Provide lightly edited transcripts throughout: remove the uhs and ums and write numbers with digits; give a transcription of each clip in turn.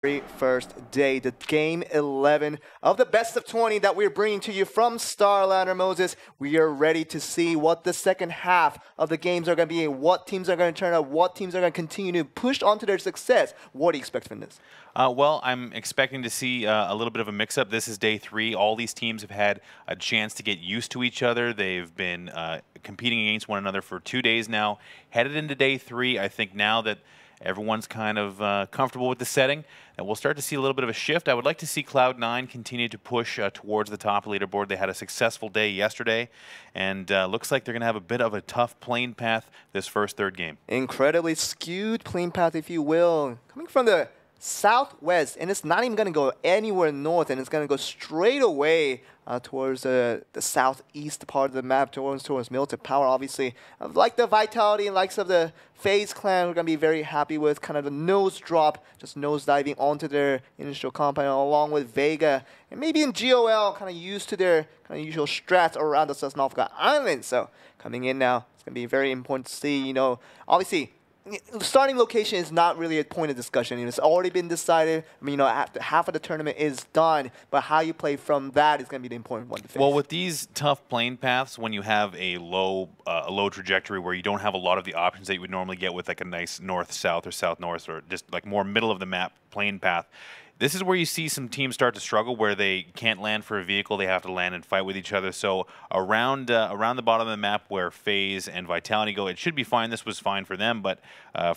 very first day, the game 11 of the best of 20 that we're bringing to you from StarLadder, Moses. We are ready to see what the second half of the games are going to be, what teams are going to turn up, what teams are going to continue to push on to their success. What do you expect from this? Well, I'm expecting to see a little bit of a mix-up. This is day 3. All these teams have had a chance to get used to each other. They've been competing against one another for 2 days now. Headed into day 3, I think now that everyone's kind of comfortable with the setting, and we'll start to see a little bit of a shift. I would like to see Cloud9 continue to push towards the top leaderboard. They had a successful day yesterday, and looks like they're going to have a bit of a tough plane path this first third game. Incredibly skewed plane path, if you will, coming from the southwest, and it's not even going to go anywhere north, and it's going to go straight away towards the southeast part of the map, towards Militant Power, obviously. Like the Vitality and likes of the FaZe clan, we're going to be very happy with kind of the nose drop, just nose diving onto their initial compound, along with Vega, and maybe in GOL, kind of used to their kind of usual strats around the Sosnovka Island. So coming in now, it's going to be very important to see, you know, obviously, starting location is not really a point of discussion. You know, it's already been decided. I mean, you know, half of the tournament is done, but how you play from that is going to be the important one to face. Well, with these tough plane paths, when you have a low trajectory where you don't have a lot of the options that you would normally get with like a nice north-south or south-north or just like more middle of the map plane path, this is where you see some teams start to struggle, where they can't land for a vehicle. They have to land and fight with each other. So around the bottom of the map where FaZe and Vitality go, it should be fine. This was fine for them, but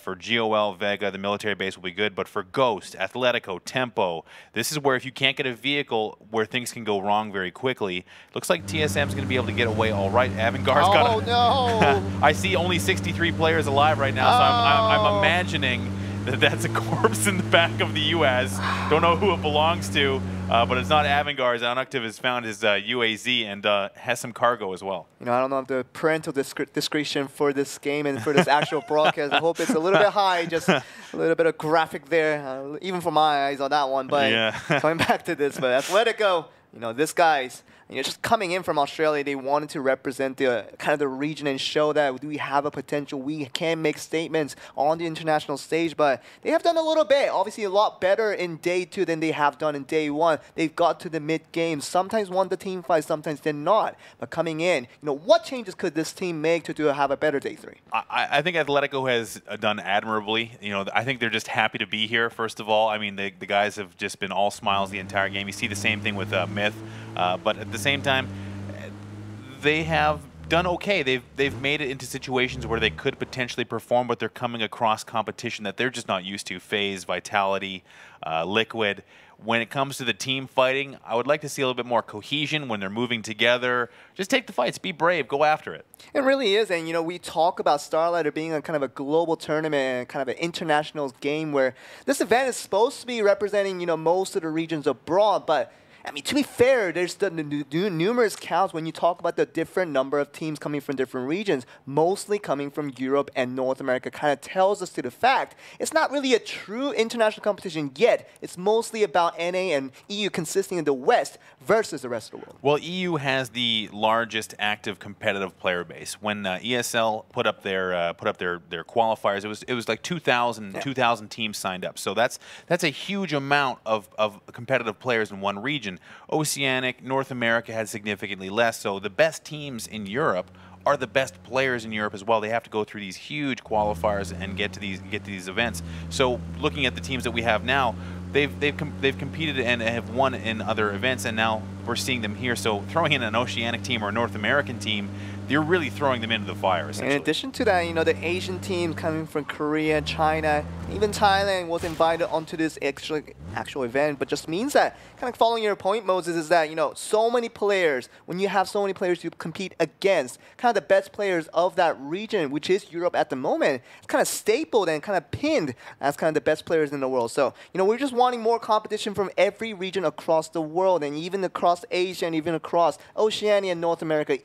for GOL, Vega, the military base will be good. But for Ghost, Atletico, Tempo, this is where if you can't get a vehicle, where things can go wrong very quickly. Looks like TSM's going to be able to get away all right. Avangard's got Oh, no! I see only 63 players alive right now, so I'm imagining that's a corpse in the back of the UAZ. Don't know who it belongs to, but it's not Avangard's. Anoctiv has found his UAZ and has some cargo as well. You know, I don't know if the parental discretion for this game and for this actual broadcast, I hope it's a little bit high, just a little bit of graphic there, even for my eyes on that one. But yeah. Going back to this, but Atletico, you know, this guy's, you know, just coming in from Australia, they wanted to represent the kind of the region and show that we have a potential. We can make statements on the international stage, but they have done a little bit. Obviously, a lot better in day 2 than they have done in day 1. They've got to the mid-game. Sometimes won the team fight, sometimes did not. But coming in, you know, what changes could this team make to have a better day 3? I think Atletico has done admirably. You know, I think they're just happy to be here, first of all. I mean, the guys have just been all smiles the entire game. You see the same thing with Myth. But at the same time, they have done okay. They've made it into situations where they could potentially perform, but they're coming across competition that they're just not used to. FaZe, Vitality, Liquid. When it comes to the team fighting, I would like to see a little bit more cohesion when they're moving together. Just take the fights, be brave, go after it. It really is, and you know, we talk about StarLadder being a kind of a global tournament, kind of an international game where this event is supposed to be representing, you know, most of the regions abroad, but I mean, to be fair, there's the numerous counts when you talk about the different number of teams coming from different regions, mostly coming from Europe and North America, kind of tells us to the fact it's not really a true international competition yet. It's mostly about NA and EU consisting of the West versus the rest of the world. Well, EU has the largest active competitive player base. When ESL put up their qualifiers, it was like 2,000 teams signed up. So that's a huge amount of competitive players in one region. Oceanic, North America had significantly less, so the best teams in Europe are the best players in Europe as well. They have to go through these huge qualifiers and get to these events. So looking at the teams that we have now, they've competed and have won in other events, and now we're seeing them here. So throwing in an Oceanic team or a North American team, you're really throwing them into the fire, essentially. In addition to that, you know, the Asian teams coming from Korea, China, even Thailand was invited onto this actual event, but just means that, kind of following your point, Moses, is that, you know, so many players, when you have so many players to compete against, kind of the best players of that region, which is Europe at the moment, it's kind of stapled and kind of pinned as kind of the best players in the world. So, you know, we're just wanting more competition from every region across the world, and even across Asia and even across Oceania and North America,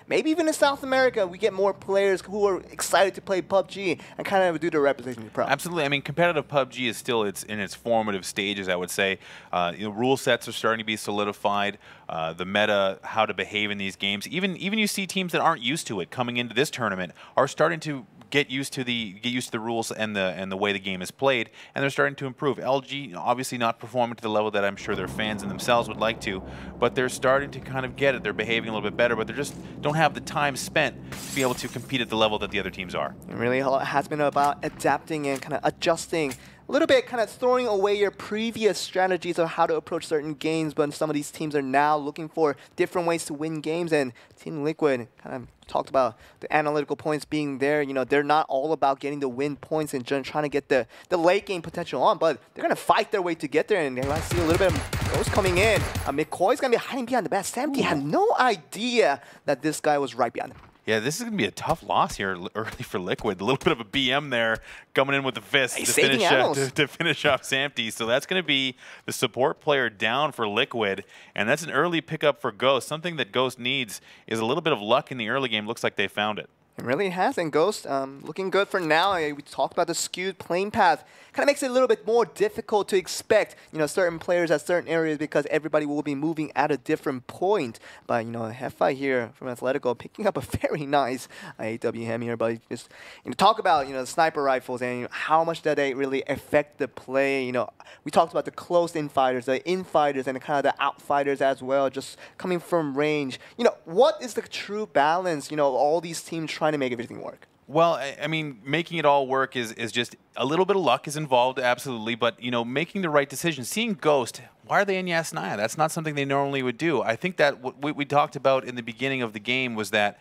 maybe even in South America, we get more players who are excited to play PUBG and kind of do the representation proud. Absolutely. I mean, competitive PUBG is still in its formative stages, I would say. You know, rule sets are starting to be solidified. The meta, how to behave in these games. Even you see teams that aren't used to it coming into this tournament are starting to get used to the rules and the way the game is played, and they're starting to improve. LG obviously not performing to the level that I'm sure their fans and themselves would like to, but they're starting to kind of get it. They're behaving a little bit better, but they just don't have the time spent to be able to compete at the level that the other teams are. It really has been about adapting and kind of adjusting. A little bit kind of throwing away your previous strategies of how to approach certain games, but some of these teams are now looking for different ways to win games, and Team Liquid kind of talked about the analytical points being there. You know, they're not all about getting the win points and just trying to get the late game potential on, but they're going to fight their way to get there, and they might see a little bit of Ghost coming in. McCoy's going to be hiding behind the back. Samke had no idea that this guy was right behind him. Yeah, this is going to be a tough loss here early for Liquid. A little bit of a BM there coming in with the fist to finish off Samke. So that's going to be the support player down for Liquid. And that's an early pickup for Ghost. Something that Ghost needs is a little bit of luck in the early game. Looks like they found it. It really has, and Ghost looking good for now. We talked about the skewed playing path. Kind of makes it a little bit more difficult to expect, you know, certain players at certain areas because everybody will be moving at a different point. But, you know, Hefa here from Atletico picking up a very nice AWM here. But just, you know, talk about, you know, the sniper rifles and, you know, how much that they really affect the play. You know, we talked about the close-in fighters, the in-fighters, and kind of the out-fighters as well, just coming from range. You know, what is the true balance, you know, of all these teams trying to make everything work? Well, I mean, making it all work is just a little bit of luck is involved, absolutely. But, you know, making the right decision. Seeing Ghost, why are they in Yasnaya? That's not something they normally would do. I think that what we talked about in the beginning of the game was that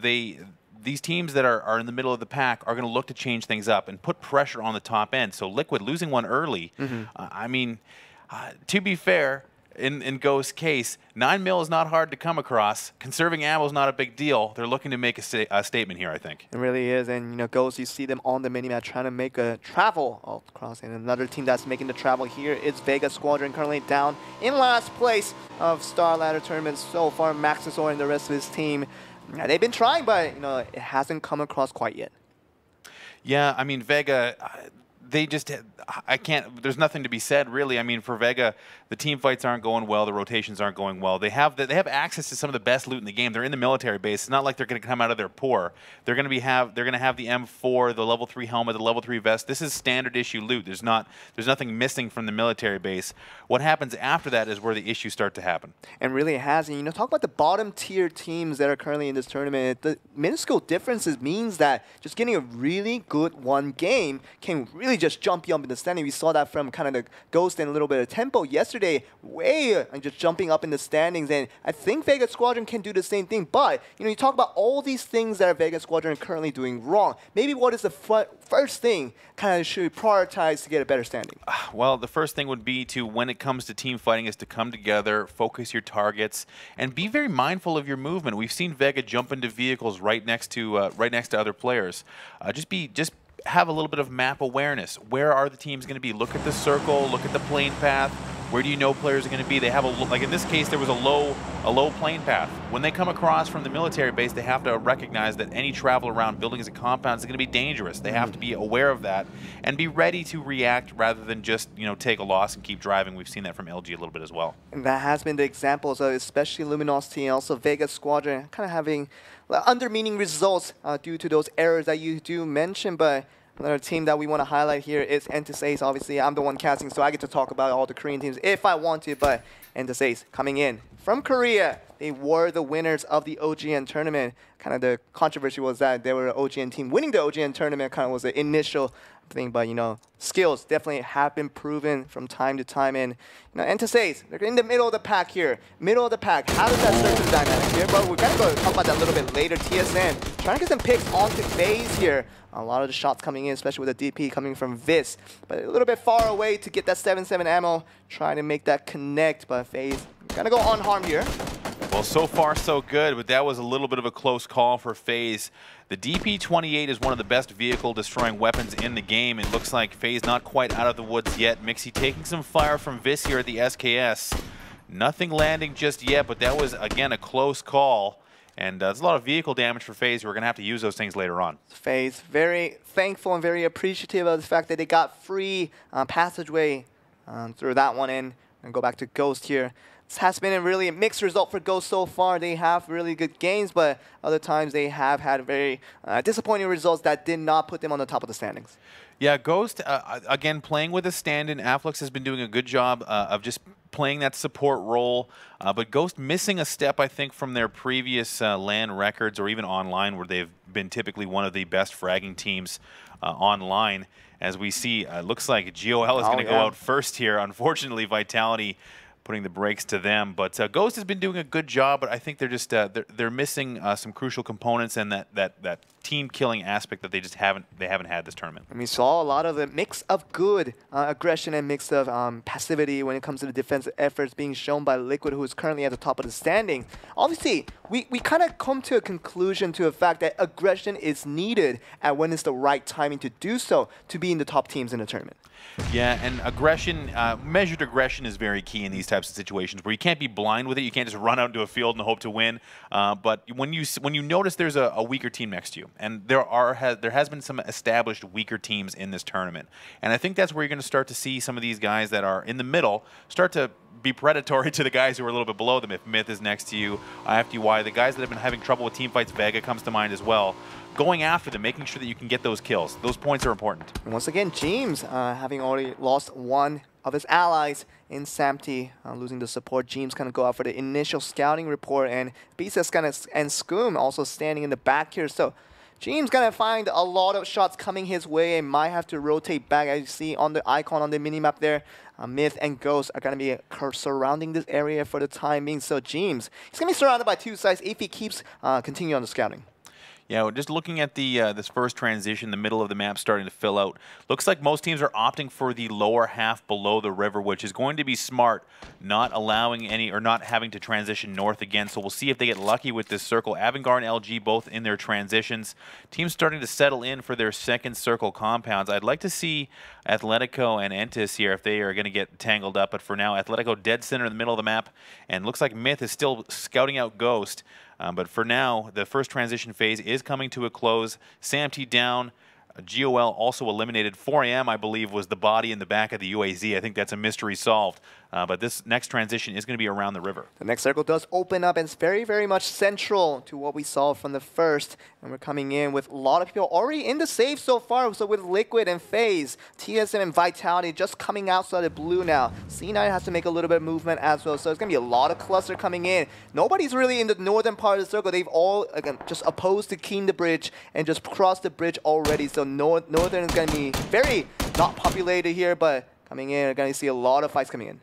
these teams that are in the middle of the pack are going to look to change things up and put pressure on the top end. So Liquid losing one early, I mean, to be fair, in Ghost's case, 9 mil is not hard to come across. Conserving ammo is not a big deal. They're looking to make a statement here, I think. It really is, and you know, Ghost, you see them on the minimap trying to make a travel all across. And another team that's making the travel here is Vega Squadron, currently down in last place of StarLadder tournament so far. Maxisor and the rest of his team, they've been trying, but you know, it hasn't come across quite yet. Yeah, I mean, Vega, they just, I can't, there's nothing to be said, really. I mean, for Vega, the team fights aren't going well, the rotations aren't going well. They have access to some of the best loot in the game. They're in the military base. It's not like they're going to come out of there poor. They're going to have the M4, the level 3 helmet, the level 3 vest. This is standard issue loot. There's nothing missing from the military base. What happens after that is where the issues start to happen. And really it has. And you know, talk about the bottom tier teams that are currently in this tournament. The minuscule differences means that just getting a really good one game can really just jump you up in the standing. We saw that from kind of the Ghost and a little bit of Tempo yesterday, just jumping up in the standings. And I think Vega Squadron can do the same thing. But you know, you talk about all these things that Vega Squadron are currently doing wrong. Maybe what is the first thing kind of should we prioritize to get a better standing? Well, the first thing would be to, when it comes to team fighting, is to come together, focus your targets, and be very mindful of your movement. We've seen Vega jump into vehicles right next to other players. Just have a little bit of map awareness. Where are the teams going to be? Look at the circle. Look at the plane path. Where do you know players are going to be? They have like in this case, there was a low plane path. When they come across from the military base, they have to recognize that any travel around buildings and compounds is going to be dangerous. They have to be aware of that and be ready to react rather than just, you know, take a loss and keep driving. We've seen that from LG a little bit as well. And that has been the examples of especially Luminosity and also Vega Squadron kind of having under-meaning results due to those errors that you do mention. But another team that we want to highlight here is Ace. Obviously, I'm the one casting, so I get to talk about all the Korean teams if I want to. But Ace coming in from Korea, they were the winners of the OGN tournament. Kind of the controversy was that they were an OGN team. Winning the OGN tournament kind of was the initial thing, but you know, skills definitely have been proven from time to time. And you know, Ace, they're in the middle of the pack here. Middle of the pack. How does that start the dynamic here? But we're gonna go talk about that a little bit later. TSN trying to get some picks onto FaZe here. A lot of the shots coming in, especially with the DP coming from Vis, but a little bit far away to get that 7.7 ammo. Trying to make that connect, but FaZe gonna go unharmed here. Well, so far so good, but that was a little bit of a close call for FaZe. The DP-28 is one of the best vehicle-destroying weapons in the game. It looks like FaZe not quite out of the woods yet. Mixie taking some fire from Vis here at the SKS. Nothing landing just yet, but that was, again, a close call. And there's a lot of vehicle damage for FaZe. We're going to have to use those things later on. FaZe very thankful and very appreciative of the fact that they got free passageway through that one in. And go back to Ghost here. This has been a really mixed result for Ghost so far. They have really good games, but other times they have had very disappointing results that did not put them on the top of the standings. Yeah, Ghost, again, playing with a stand-in. Afflux has been doing a good job of just playing that support role. But Ghost missing a step, I think, from their previous LAN records or even online, where they've been typically one of the best fragging teams online. As we see, looks like GOL is going to go out first here. Unfortunately, Vitality putting the brakes to them. But Ghost has been doing a good job, but I think they're just they're missing some crucial components and that team killing aspect that they just haven't had this tournament. And we saw a lot of a mix of good aggression and mix of passivity when it comes to the defensive efforts being shown by Liquid, who is currently at the top of the standing. Obviously, we kind of come to a conclusion to the fact that aggression is needed at when it's the right timing to do so to be in the top teams in the tournament. Yeah, and aggression, measured aggression is very key in these types of situations where you can't be blind with it. You can't just run out into a field and hope to win. But when you notice there's a weaker team next to you, and there has been some established weaker teams in this tournament, and I think that's where you're going to start to see some of these guys that are in the middle start to be predatory to the guys who are a little bit below them. If Myth is next to you, IFTY, the guys that have been having trouble with team fights, Vega comes to mind as well. Going after them, making sure that you can get those kills. Those points are important. And once again, James, having already lost one of his allies in Samty, losing the support, James kind of go out for the initial scouting report, and Beast kind of and Skoom also standing in the back here. So James gonna find a lot of shots coming his way and might have to rotate back. As you see on the icon on the minimap there, Myth and Ghost are gonna be surrounding this area for the time being. So James, he's gonna be surrounded by two sides if he keeps continuing on the scouting. Yeah, just looking at the this first transition, the middle of the map starting to fill out. Looks like most teams are opting for the lower half below the river, which is going to be smart, not allowing any or not having to transition north again. So we'll see if they get lucky with this circle. Avangard and LG both in their transitions. Teams starting to settle in for their second circle compounds. I'd like to see Atletico and Entis here if they are going to get tangled up. But for now, Atletico dead center in the middle of the map, and looks like Myth is still scouting out Ghost. But for now, the first transition phase is coming to a close. Samty down. GOL also eliminated. 4 AM, I believe, was the body in the back of the UAZ. I think that's a mystery solved. But this next transition is going to be around the river. The next circle does open up, and it's very, very much central to what we saw from the first. And we're coming in with a lot of people already in the save so far. So with Liquid and FaZe, TSM and Vitality just coming outside of blue now. C9 has to make a little bit of movement as well. So it's going to be a lot of cluster coming in. Nobody's really in the northern part of the circle. They've all, again, just opposed to keying the bridge and just crossed the bridge already. So northern is going to be very not populated here, but coming in, we're going to see a lot of fights coming in.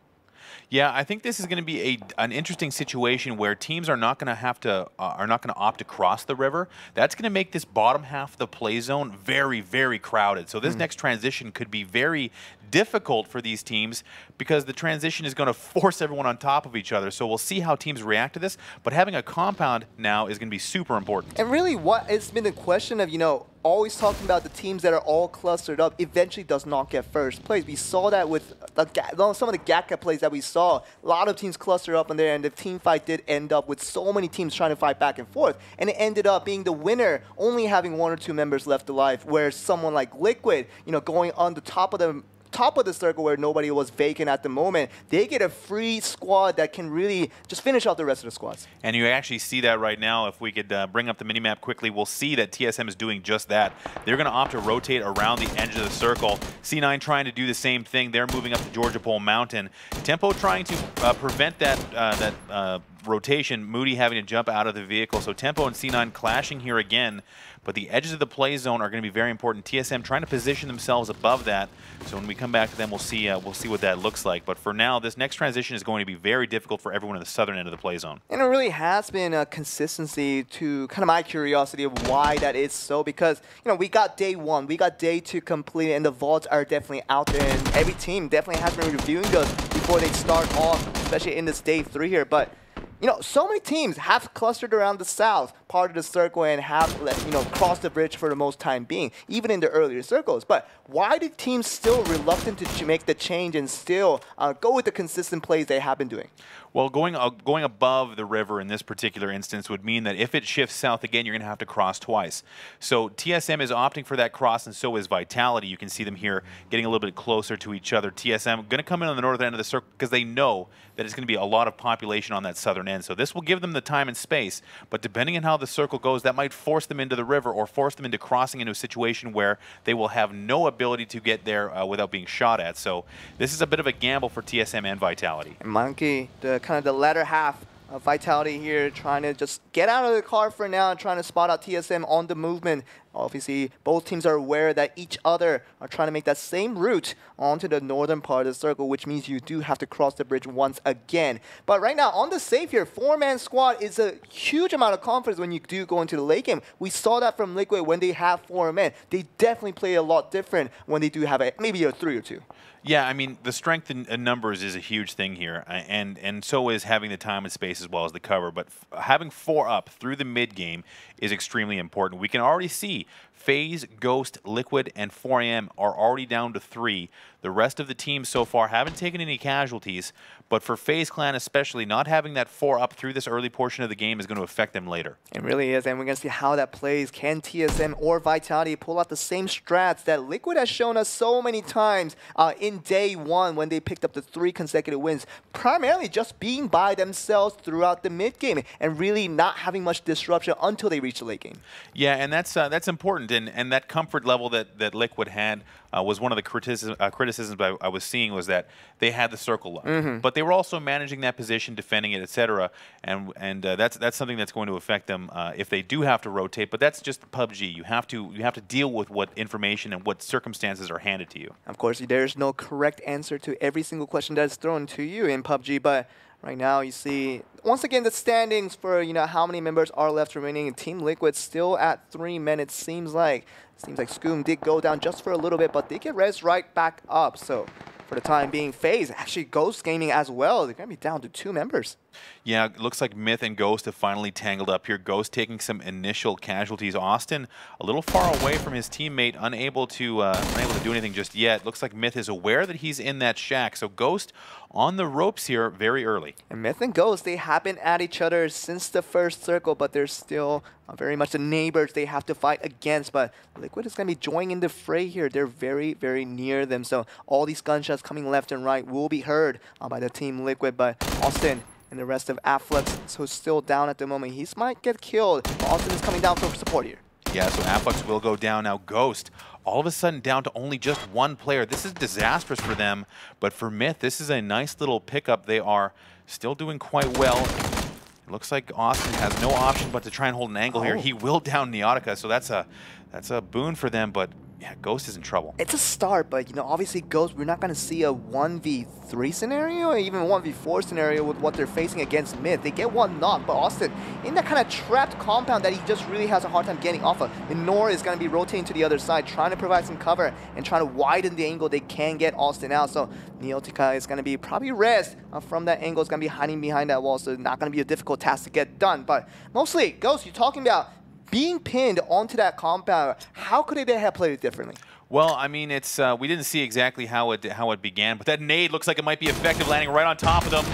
Yeah, I think this is going to be an interesting situation where teams are not going to have to opt to cross the river. That's going to make this bottom half of the play zone very, very crowded. So this next transition could be very difficult for these teams because the transition is going to force everyone on top of each other. So we'll see how teams react to this. But having a compound now is going to be super important. And really, what has been the question of, always talking about the teams that are all clustered up eventually does not get first place. We saw that with some of the Gaka plays that we saw. A lot of teams clustered up in there, and the team fight did end up with so many teams trying to fight back and forth. And it ended up being the winner only having 1 or 2 members left alive, where someone like Liquid, going on the top of the circle where nobody was vacant at the moment, they get a free squad that can really just finish out the rest of the squads. And you actually see that right now. If we could bring up the minimap quickly, we'll see that TSM is doing just that. They're going to opt to rotate around the edge of the circle. C9 trying to do the same thing. They're moving up to Georgia Pole Mountain. Tempo trying to prevent that rotation. Moody having to jump out of the vehicle. So Tempo and C9 clashing here again. But the edges of the play zone are going to be very important. TSM trying to position themselves above that. So when we come back to them, we'll see what that looks like. But for now, this next transition is going to be very difficult for everyone in the southern end of the play zone. And it really has been a consistency to kind of my curiosity of why that is so. Because, we got day 1, we got day 2 completed, and the vaults are definitely out there. And every team definitely has been reviewing those before they start off, especially in this day 3 here. But so many teams have clustered around the south part of the circle and have, crossed the bridge for the most time being, even in the earlier circles. But why do teams still reluctant to make the change and still go with the consistent plays they have been doing? Well, going above the river in this particular instance would mean that if it shifts south again, you're going to have to cross twice. So TSM is opting for that cross, and so is Vitality. You can see them here getting a little bit closer to each other. TSM going to come in on the northern end of the circle because they know that it's going to be a lot of population on that southern end. So this will give them the time and space, but depending on how the circle goes, that might force them into the river or force them into crossing into a situation where they will have no ability to get there without being shot at. So this is a bit of a gamble for TSM and Vitality. And Monkey, the kind of the latter half of Vitality here, trying to just get out of the car for now and trying to spot out TSM on the movement. Obviously, both teams are aware that each other are trying to make that same route onto the northern part of the circle, which means you do have to cross the bridge once again. But right now, on the save here, 4-man squad is a huge amount of confidence when you do go into the late game. We saw that from Liquid when they have 4 men. They definitely play a lot different when they do have maybe a 3 or 2. Yeah, I mean, the strength in numbers is a huge thing here, and so is having the time and space as well as the cover. But having 4 up through the mid game is extremely important. We can already see FaZe, Ghost, Liquid, and 4AM are already down to 3. The rest of the teams so far haven't taken any casualties, but for FaZe Clan especially, not having that 4 up through this early portion of the game is going to affect them later. It really is, and we're going to see how that plays. Can TSM or Vitality pull out the same strats that Liquid has shown us so many times in day 1 when they picked up the 3 consecutive wins, primarily just being by themselves throughout the mid game and really not having much disruption until they reach the late game. Yeah, and that's important, and that comfort level that Liquid had was one of the criticisms I was seeing was that they had the circle locked, but they were also managing that position, defending it, etc. And that's something that's going to affect them if they do have to rotate. But that's just PUBG. You have to deal with what information and what circumstances are handed to you. Of course, there's no correct answer to every single question that is thrown to you in PUBG, but right now you see once again the standings for how many members are left remaining. Team Liquid still at 3 men. It seems like Scoom did go down just for a little bit, but they get res right back up. So for the time being, FaZe, actually Ghost Gaming as well, they're going to be down to 2 members. Yeah, it looks like Myth and Ghost have finally tangled up here. Ghost taking some initial casualties. Austin a little far away from his teammate, unable to do anything just yet. Looks like Myth is aware that he's in that shack. So Ghost on the ropes here very early. And Myth and Ghost, they have been at each other since the first circle, but they're still very much the neighbors they have to fight against. But Liquid is going to be joining in the fray here. They're very, very near them. So all these gunshots coming left and right will be heard by the Team Liquid. But Austin and the rest of Afflux, so still down at the moment. He might get killed. Austin is coming down for support here. Yeah, so Afflux will go down now. Ghost, all of a sudden down to only just 1 player. This is disastrous for them, but for Myth, this is a nice little pickup. They are still doing quite well. It looks like Austin has no option but to try and hold an angle here. He will down Neotica, so that's a boon for them, but yeah, Ghost is in trouble. It's a start, but obviously Ghost, we're not going to see a 1v3 scenario or even a 1v4 scenario with what they're facing against Myth. They get 1 knock, but Austin in that kind of trapped compound that he just really has a hard time getting off of. Minor is going to be rotating to the other side, trying to provide some cover and trying to widen the angle they can get Austin out. So Neotica is going to be probably rezzed from that angle. It's going to be hiding behind that wall, so it's not going to be a difficult task to get done. But mostly, Ghost, you're talking about being pinned onto that compound. How could they have played it differently? Well, I mean, it's we didn't see exactly how it began, but that nade looks like it might be effective, landing right on top of them.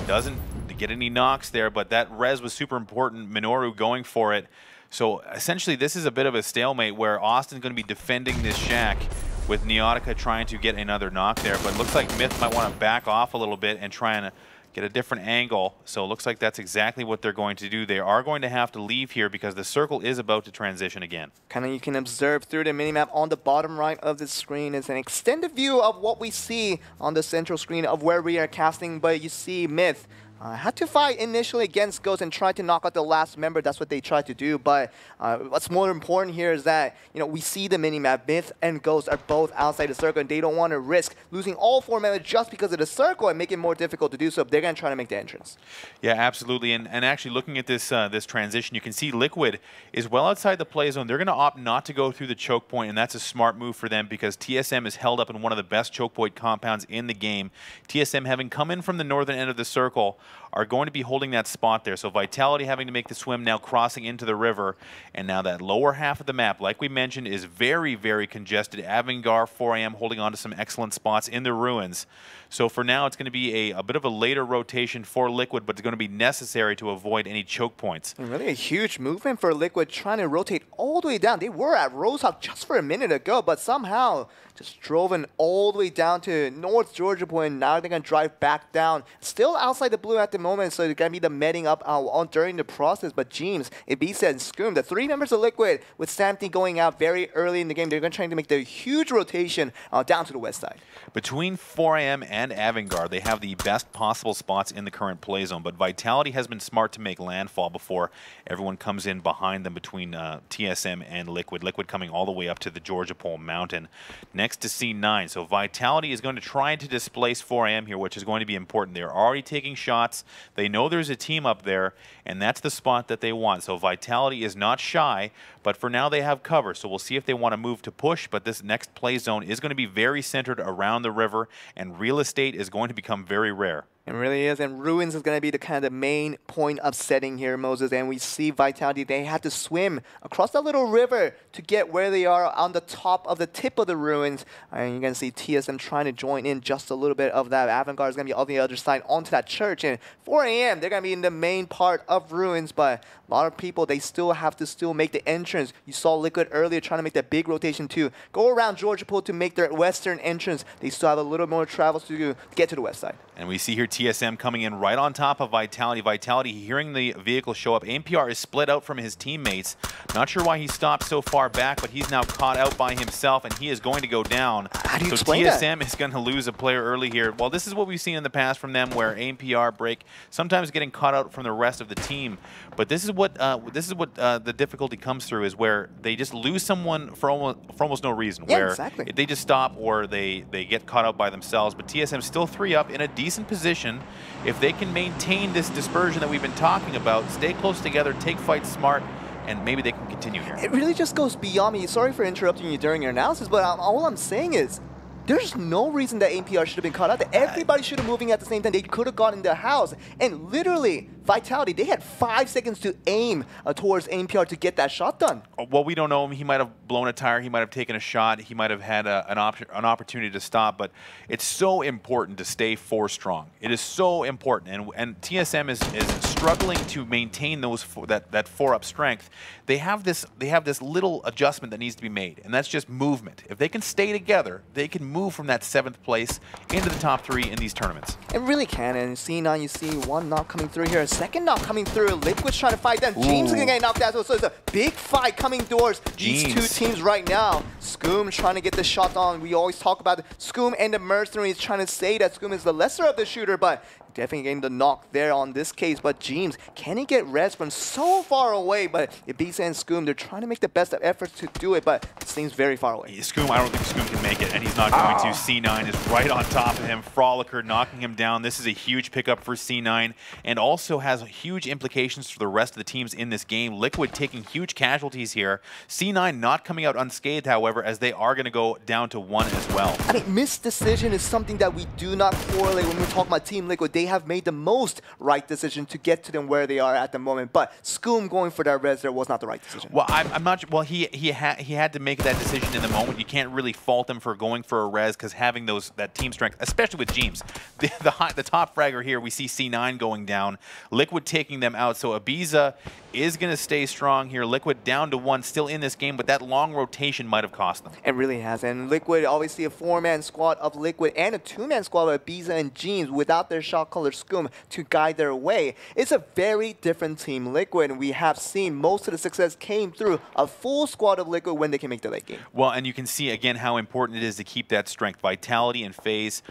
Doesn't get any knocks there, but that res was super important. Minoru going for it. So essentially, this is a bit of a stalemate where Austin's going to be defending this shack with Neotica trying to get another knock there, but it looks like Myth might want to back off a little bit and try and get a different angle. So it looks like that's exactly what they're going to do. They are going to have to leave here because the circle is about to transition again. Kind of you can observe through the minimap on the bottom right of the screen is an extended view of what we see on the central screen of where we are casting, but you see Myth had to fight initially against Ghost and try to knock out the last member. That's what they tried to do. But what's more important here is that we see the minimap. Myth and Ghost are both outside the circle, and they don't want to risk losing all 4 members just because of the circle and make it more difficult to do so. They're going to try to make the entrance. Yeah, absolutely. And actually, looking at this this transition, you can see Liquid is well outside the play zone. They're going to opt not to go through the choke point, and that's a smart move for them because TSM is held up in one of the best choke point compounds in the game. TSM having come in from the northern end of the circle. are going to be holding that spot there. So Vitality having to make the swim now, crossing into the river, and now that lower half of the map, like we mentioned, is very, very congested. Avangar, 4am holding on to some excellent spots in the ruins. So for now, it's going to be a bit of a later rotation for Liquid, but it's going to be necessary to avoid any choke points. And really a huge movement for Liquid, trying to rotate all the way down. They were at Rosehock just for a minute ago, but somehow just drove in all the way down to North Georgia Point. Now they're going to drive back down. Still outside the blue at the moment, so they're going to be the medding up during the process. But James, Ibiza, and Scoom, the three members of Liquid, with Samty going out very early in the game, they're going to try to make the huge rotation down to the west side. Between 4am and Avangar, they have the best possible spots in the current play zone, but Vitality has been smart to make landfall before everyone comes in behind them between TSM and Liquid. Liquid coming all the way up to the Georgia Pole Mountain. Next to C9, so Vitality is going to try to displace 4am here, which is going to be important. They're already taking shots. They know there's a team up there, and that's the spot that they want. So Vitality is not shy, but for now they have cover. So we'll see if they want to move to push, but this next play zone is going to be very centered around the river, and real estate is going to become very rare. It really is, and Ruins is going to be the kind of the main point of setting here, Moses. And we see Vitality, they had to swim across that little river to get where they are on the top of the tip of the Ruins. And you're going to see TSM trying to join in just a little bit of that. Avangar is going to be on the other side onto that church. And 4am, they're going to be in the main part of Ruins, but a lot of people, they still have to make the entrance. You saw Liquid earlier trying to make that big rotation too. Go around Georgia Pool to make their western entrance. They still have a little more travel to do to get to the west side. And we see here TSM coming in right on top of Vitality. Vitality hearing the vehicle show up. AMPR is split out from his teammates. Not sure why he stopped so far back, but he's now caught out by himself, and he is going to go down. How do you so explain TSM that? is going to lose a player early here. Well, this is what we've seen in the past from them, where AMPR break, sometimes getting caught out from the rest of the team. But this is what the difficulty comes through, is where they just lose someone for almost no reason. Yeah, where exactly. they just stop, or they get caught out by themselves. But TSM still 3 up in a decent position. If they can maintain this dispersion that we've been talking about, stay close together, take fights smart, and maybe they can continue here. It really just goes beyond me. Sorry for interrupting you during your analysis, but all I'm saying is there's no reason that AMPR should have been caught out. Everybody should have been moving at the same time. They could have gotten in the house. And literally, Vitality, they had 5 seconds to aim towards AMPR to get that shot done. Well, we don't know. He might have blown a tire. He might have taken a shot. He might have had an opportunity to stop. But it's so important to stay 4 strong. It is so important. And TSM is struggling to maintain that 4-up strength. They have this little adjustment that needs to be made, and that's just movement. If they can stay together, they can move from that 7th place into the top 3 in these tournaments. It really can. And C9, you see one knock coming through here, a second knock coming through. Liquid's trying to fight them. James is going to get knocked out. So it's a big fight coming towards these two teams right now. Scoom trying to get the shot on. We always talk about Scoom and the Mercenaries, trying to say that Scoom is the lesser of the shooter, but definitely getting the knock there on this case. But James, can he get res from so far away? But Ibiza and Scoom, they're trying to make the best of efforts to do it, but it seems very far away. Scoom, I don't think Scoom can make it, and he's not going to. C9 is right on top of him. Frolicker knocking him down. This is a huge pickup for C9, and also has huge implications for the rest of the teams in this game. Liquid taking huge casualties here. C9 not coming out unscathed, however, as they are going to go down to 1 as well. I mean, missed decision is something that we do not correlate when we talk about Team Liquid. They have made the most right decision to get to them where they are at the moment, but Scoom going for that res there was not the right decision. Well, I'm not. Well, he had to make that decision in the moment. You can't really fault him for going for a res, because having that team strength, especially with James, the top fragger here, we see C9 going down, Liquid taking them out. So Ibiza is going to stay strong here. Liquid down to 1, still in this game, but that long rotation might have cost them. It really has. And Liquid, obviously a 4-man squad of Liquid and a 2-man squad of Ibiza and James without their shot caller Scoom to guide their way. It's a very different Team Liquid, and we have seen most of the success came through a full squad of Liquid when they can make the late game. Well, and you can see again how important it is to keep that strength. Vitality and FaZe,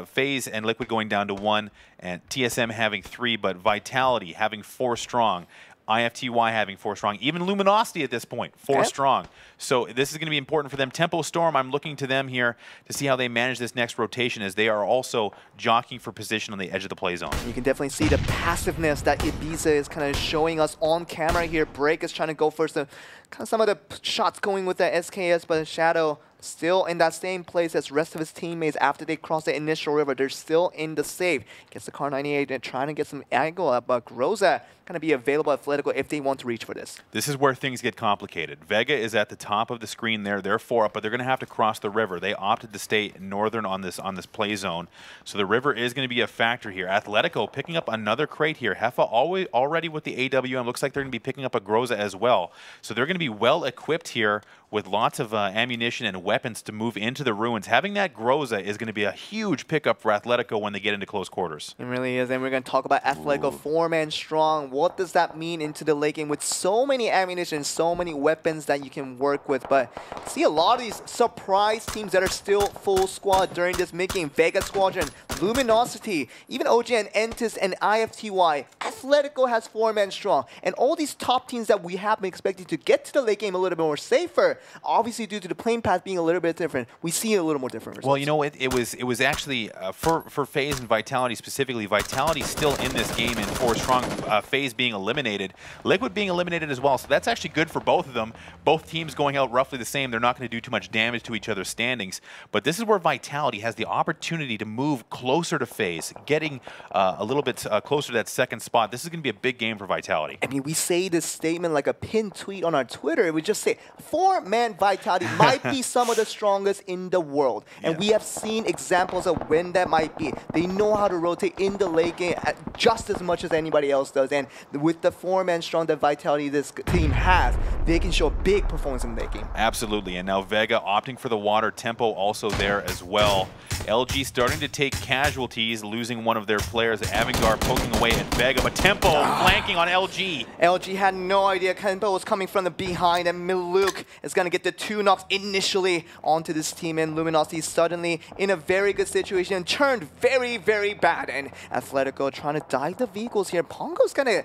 FaZe and Liquid going down to 1, and TSM having 3, but Vitality having 4 strong. IFTY having 4 strong, even Luminosity at this point, 4 strong. So this is going to be important for them. Tempo Storm, I'm looking to them here to see how they manage this next rotation, as they are also jockeying for position on the edge of the play zone. You can definitely see the passiveness that Ibiza is kind of showing us on camera here. Break is trying to go for some of the shots going with the SKS, but Shadow still in that same place as rest of his teammates after they cross the initial river. They're still in the safe. Gets the Car 98 and trying to get some angle up, but Groza going to be available at Atletico if they want to reach for this. This is where things get complicated. Vega is at the top of the screen there. They're 4 up, but they're going to have to cross the river. They opted to stay northern on this play zone. So the river is going to be a factor here. Atletico picking up another crate here. Heffa already with the AWM. Looks like they're going to be picking up a Groza as well. So they're going to be well equipped here with lots of ammunition and weapons to move into the ruins. Having that Groza is going to be a huge pickup for Atletico when they get into close quarters. It really is, and we're going to talk about Atletico 4-man strong. What does that mean into the late game with so many ammunition, so many weapons that you can work with? But see a lot of these surprise teams that are still full squad during this mid-game. Vega Squadron, Luminosity, even OG and Entis and IFTY. Atletico has 4-man strong, and all these top teams that we have been expecting to get to the late game a little bit more safer, obviously due to the playing path being a little bit different, we see a little more different results. Well, you know, it was actually for FaZe and Vitality specifically. Vitality still in this game in 4 strong. FaZe being eliminated, Liquid being eliminated as well. So that's actually good for both of them. Both teams going out roughly the same. They're not going to do too much damage to each other's standings. But this is where Vitality has the opportunity to move closer to FaZe, getting a little bit closer to that second spot. This is going to be a big game for Vitality. I mean, we say this statement like a pinned tweet on our Twitter. We just say 4-man Vitality might be some of the strongest in the world. And we have seen examples of when that might be. They know how to rotate in the late game just as much as anybody else does. And with the 4-man strong that Vitality this team has, they can show big performance in the late game. Absolutely. And now Vega opting for the water. Tempo also there as well. LG starting to take casualties, losing one of their players. Avangar poking away at Vega, but Tempo flanking on LG. LG had no idea Tempo was coming from the behind, and Miluk is going to get the 2 knocks initially onto this team, and Luminosity suddenly in a very good situation and turned very, very bad. And Atletico trying to dive the vehicles here. Pongo's going to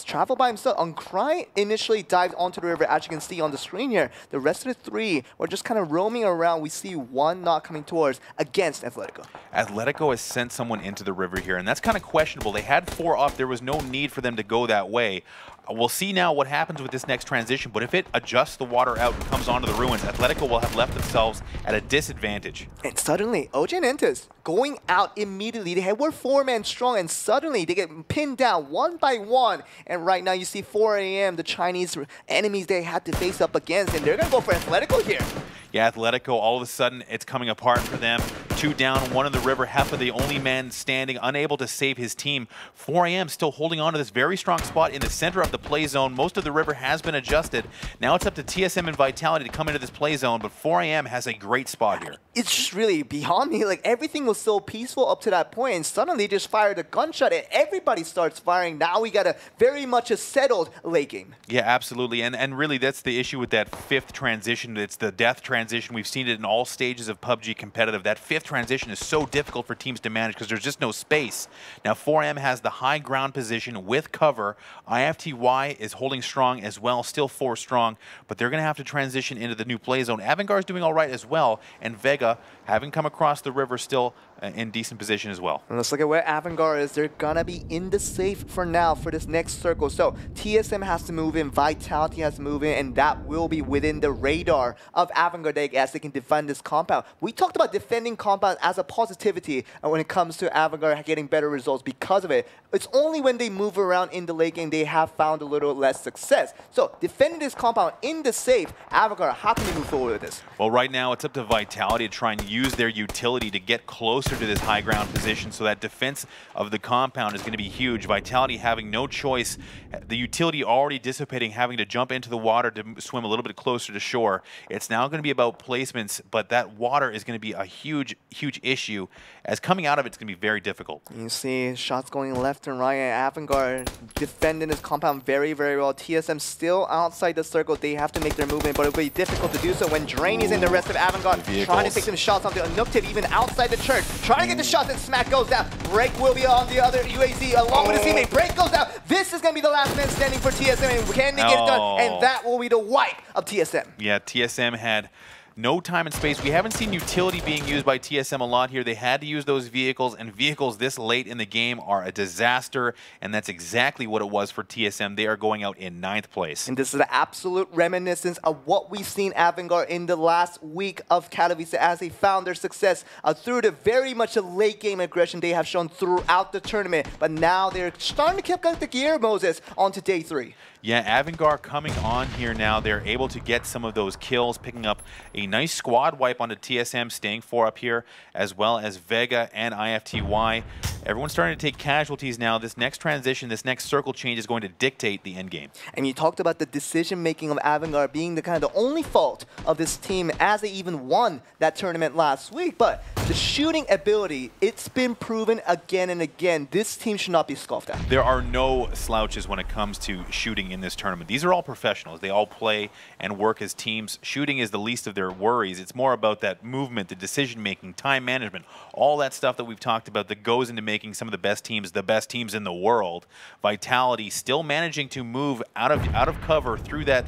travel by himself. Uncry initially dived onto the river, as you can see on the screen here. The rest of the 3 were just kind of roaming around. We see 1 knock coming towards against Atletico. Atletico has sent someone into the river here, and that's kind of questionable. They had 4 up. There was no need for them to go that way. We'll see now what happens with this next transition, but if it adjusts the water out and comes onto the ruins, Atletico will have left themselves at a disadvantage. And suddenly, OG and Entis going out immediately. They were 4-man strong, and suddenly they get pinned down 1 by 1. And right now you see 4 AM, the Chinese enemies they had to face up against, and they're going to go for Atletico here. Yeah, Atletico, all of a sudden, it's coming apart for them. 2 down, 1 in the river. Heffa, the only man standing, unable to save his team. 4 AM still holding on to this very strong spot in the center of the play zone. Most of the river has been adjusted. Now it's up to TSM and Vitality to come into this play zone, but 4 AM has a great spot here. It's just really beyond me. Like, everything was so peaceful up to that point, and suddenly they just fired a gunshot, and everybody starts firing. Now we got a very much a settled late game. Yeah, absolutely. And really, that's the issue with that 5th transition. It's the death transition. We've seen it in all stages of PUBG competitive. That 5th transition is so difficult for teams to manage because there's just no space. Now 4M has the high ground position with cover. IFTY is holding strong as well, still 4 strong, but they're going to have to transition into the new play zone. Avangar is doing all right as well, and Vega, having come across the river, still in decent position as well. And let's look at where Avangar is. They're gonna be in the safe for now for this next circle. So TSM has to move in, Vitality has to move in, and that will be within the radar of Avangar as they can defend this compound. We talked about defending compound as a positivity when it comes to Avangar getting better results because of it. It's only when they move around in the late game they have found a little less success. So defending this compound in the safe, Avangar, how can they move forward with this? Well, right now it's up to Vitality to try and use their utility to get closer to this high ground position, so that defense of the compound is going to be huge. Vitality having no choice, the utility already dissipating, having to jump into the water to swim a little bit closer to shore. It's now going to be about placements, but that water is going to be a huge issue, as coming out of it's going to be very difficult. You see shots going left and right, and Avangar defending this compound very, very well. TSM still outside the circle. They have to make their movement, but it'll be difficult to do so when Drain is in the rest of Avangar, trying to take some shots onto Nukted, even outside the church, trying to get the shots, and Smack goes down. Break will be on the other UAZ along with his teammate. Break goes down. This is going to be the last man standing for TSM, and can they get it done? And that will be the wipe of TSM. Yeah, TSM had No time and space. We haven't seen utility being used by TSM a lot here. They had to use those vehicles, and vehicles this late in the game are a disaster, and that's exactly what it was for TSM. They are going out in 9th place. And this is an absolute reminiscence of what we've seen Avangard in the last week of Katowice as they found their success through the very much a late game aggression they have shown throughout the tournament. But now they're starting to kick up the gear, Moses, onto day 3. Yeah, Avangard coming on here now. They're able to get some of those kills, picking up a nice squad wipe onto TSM, staying 4 up here, as well as Vega and IFTY. Everyone's starting to take casualties now. This next transition, this next circle change is going to dictate the end game. And you talked about the decision-making of Avangard being the kind of the only fault of this team as they even won that tournament last week. But the shooting ability, it's been proven again and again. This team should not be scoffed at. There are no slouches when it comes to shooting in this tournament. These are all professionals. They all play and work as teams. Shooting is the least of their worries. It's more about that movement, the decision-making, time management, all that stuff that we've talked about that goes into making some of the best teams in the world. Vitality still managing to move out of cover through that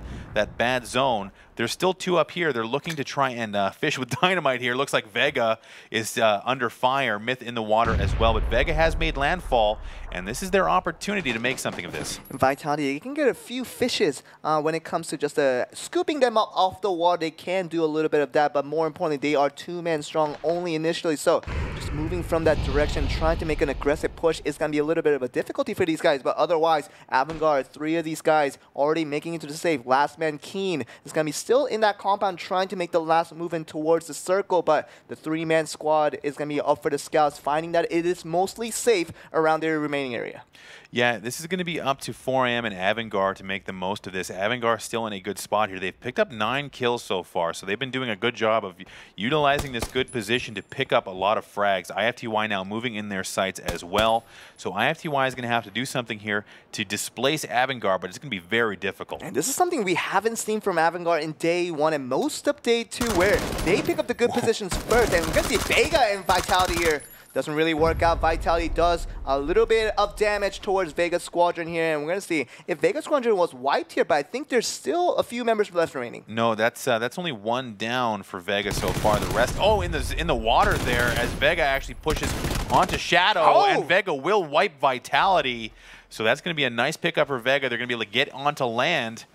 bad zone. There's still 2 up here. They're looking to try and fish with dynamite here. Looks like Vega is under fire. Myth in the water as well. But Vega has made landfall, and this is their opportunity to make something of this. Vitality, you can get a few fishes when it comes to just scooping them up off the water. They can do a little bit of that, but more importantly, they are 2-man strong only initially. So just moving from that direction, trying to make an aggressive push is going to be a little bit of a difficulty for these guys. But otherwise, Avangard, 3 of these guys already making it to the save. Last man Keen is going to be still in that compound trying to make the last movement towards the circle, but the 3-man squad is going to be up for the scouts, finding that it is mostly safe around their remaining area. Yeah, this is going to be up to 4AM and Avangard to make the most of this. Avangard still in a good spot here. They've picked up 9 kills so far, so they've been doing a good job of utilizing this good position to pick up a lot of frags. IFTY now moving in their sights as well. So IFTY is going to have to do something here to displace Avangard, but it's going to be very difficult. And this is something we haven't seen from Avangard in day 1 and most of day 2, where they pick up the good positions first. And we're going to see Vega and Vitality here. Doesn't really work out. Vitality does a little bit of damage towards Vega's squadron here, and we're going to see if Vega's squadron was wiped here, but I think there's still a few members left remaining. No, that's only 1 down for Vega so far. The rest, oh, in the water there, as Vega actually pushes onto Shadow, and Vega will wipe Vitality. So that's going to be a nice pickup for Vega. They're going to be able to get onto land.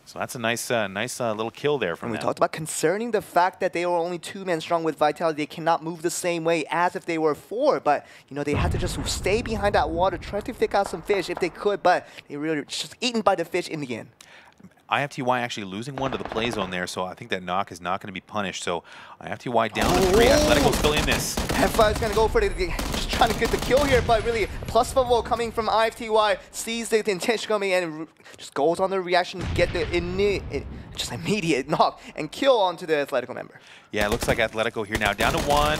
So that's a nice little kill there from them. We talked about concerning the fact that they were only 2-men strong with Vitality. They cannot move the same way as if they were 4. But, you know, they had to just stay behind that water, try to pick out some fish if they could. But they really were just eaten by the fish in the end. IFTY actually losing 1 to the play zone there, so I think that knock is not going to be punished. So IFTY down to 3. Atletico's still in this. F5 is going to go for it, just trying to get the kill here, but really plus level coming from IFTY, sees the intention coming and just goes on the reaction, get the immediate knock and kill onto the Atletico member. Yeah, it looks like Atletico here now down to 1.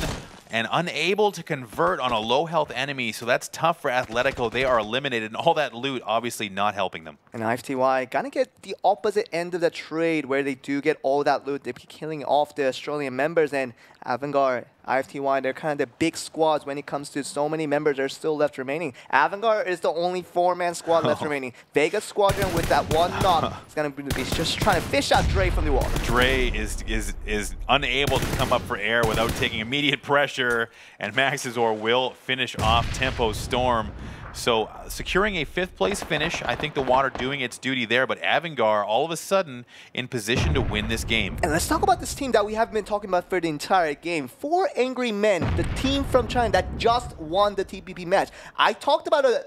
And unable to convert on a low health enemy, so that's tough for Atletico. They are eliminated, and all that loot obviously not helping them. And IFTY gonna get the opposite end of the trade, where they do get all that loot. They're killing off the Australian members, and Avangard, IFTY, they're kind of the big squads when it comes to so many members are still left remaining. Avangard is the only 4-man squad left remaining. Vegas squadron with that 1 knock is gonna be just trying to fish out Dre from the water. Dre is unable to come up for air without taking immediate pressure, and Maxizor will finish off Tempo Storm. So securing a 5th place finish, I think the water doing its duty there, but Avangard all of a sudden in position to win this game. And let's talk about this team that we have been talking about for the entire game. 4 Angry Men, the team from China that just won the TPP match. I talked about a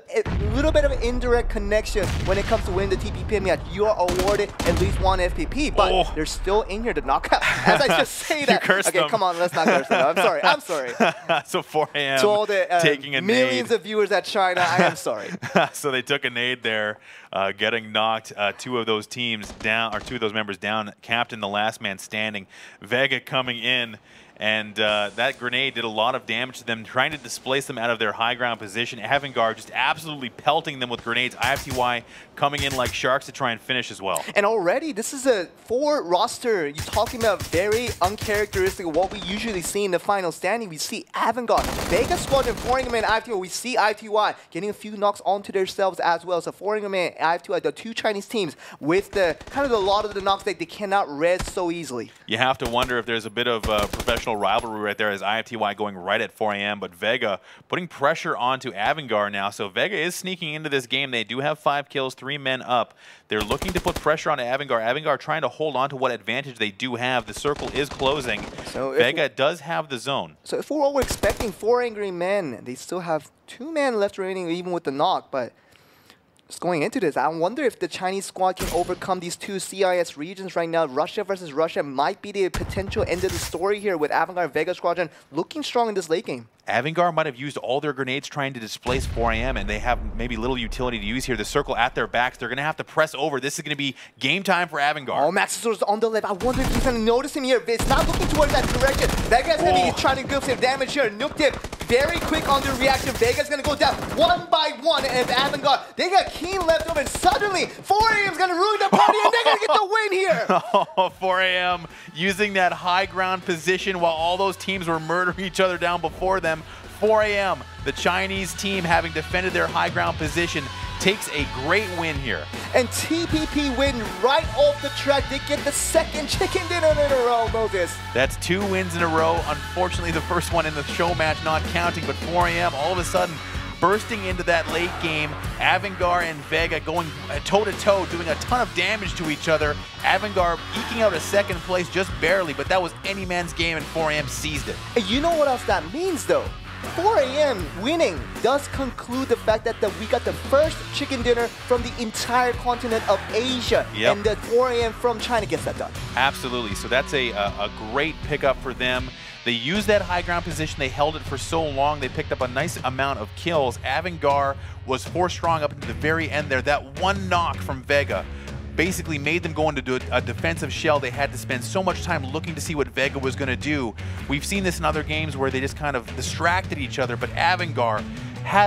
little bit of an indirect connection when it comes to winning the TPP match. You are awarded at least 1 FPP, but they're still in here to knock out. As I just say that. Okay, come on, let's not curse them. I'm sorry. So 4AM to all the taking a millions of viewers at China, I am sorry. So they took a nade there, getting knocked 2 of those teams down, or 2 of those members down. Captain, the last man standing. Vega coming in, And that grenade did a lot of damage to them, trying to displace them out of their high ground position. Avangard just absolutely pelting them with grenades. IFTY coming in like sharks to try and finish as well. And already, this is a 4 roster. You're talking about very uncharacteristic of what we usually see in the final standing. We see Avangard, Vega Squadron, Foreigner and IFTY. We see IFTY getting a few knocks onto themselves as well. So Foreigner and IFTY, the 2 Chinese teams, with the kind of a lot of the knocks that they cannot res so easily. You have to wonder if there's a bit of professional rivalry right there as IFTY going right at 4 AM, but Vega putting pressure onto Avangard now. So Vega is sneaking into this game. They do have 5 kills, 3 men up. They're looking to put pressure on Avangard. Avangard trying to hold on to what advantage they do have. The circle is closing. So Vega does have the zone. So if we're all expecting 4 angry men, they still have 2 men left remaining even with the knock, but just going into this, I wonder if the Chinese squad can overcome these 2 CIS regions right now. Russia versus Russia might be the potential end of the story here with Avangard Vega Squadron looking strong in this late game. Avangard might have used all their grenades trying to displace 4 AM, and they have maybe little utility to use here. The circle at their backs, they're going to have to press over. This is going to be game time for Avangard. Oh, Maxosaurus on the left. I wonder if he's going to notice him here. It's not looking towards that direction. Vega's going to be trying to give some damage here. Nuke tip, very quick on the reaction. Vega's going to go down one by one, and Avangard, they got Keen left over, and suddenly 4 AM's going to ruin the party, and they're going to get the win here. Oh, 4 AM using that high ground position while all those teams were murdering each other down before them. 4 AM, the Chinese team, having defended their high ground position, takes a great win here. And TPP win right off the track. They get the 2nd chicken dinner in a row, Moses. That's 2 wins in a row. Unfortunately, the first one in the show match not counting, but 4 AM all of a sudden bursting into that late game. Avangard and Vega going toe-to-toe, doing a ton of damage to each other. Avangard eking out a 2nd place just barely, but that was any man's game, and 4 AM seized it. And you know what else that means, though? 4 AM winning does conclude the fact that we got the first chicken dinner from the entire continent of Asia. Yep. And the 4 AM from China gets that done. Absolutely. So that's a great pickup for them. They used that high ground position. They held it for so long. They picked up a nice amount of kills. Avangard was 4 strong up into the very end there. That one knock from Vega basically made them go into a defensive shell. They had to spend so much time looking to see what Vega was going to do. We've seen this in other games where they just kind of distracted each other, but Avangard had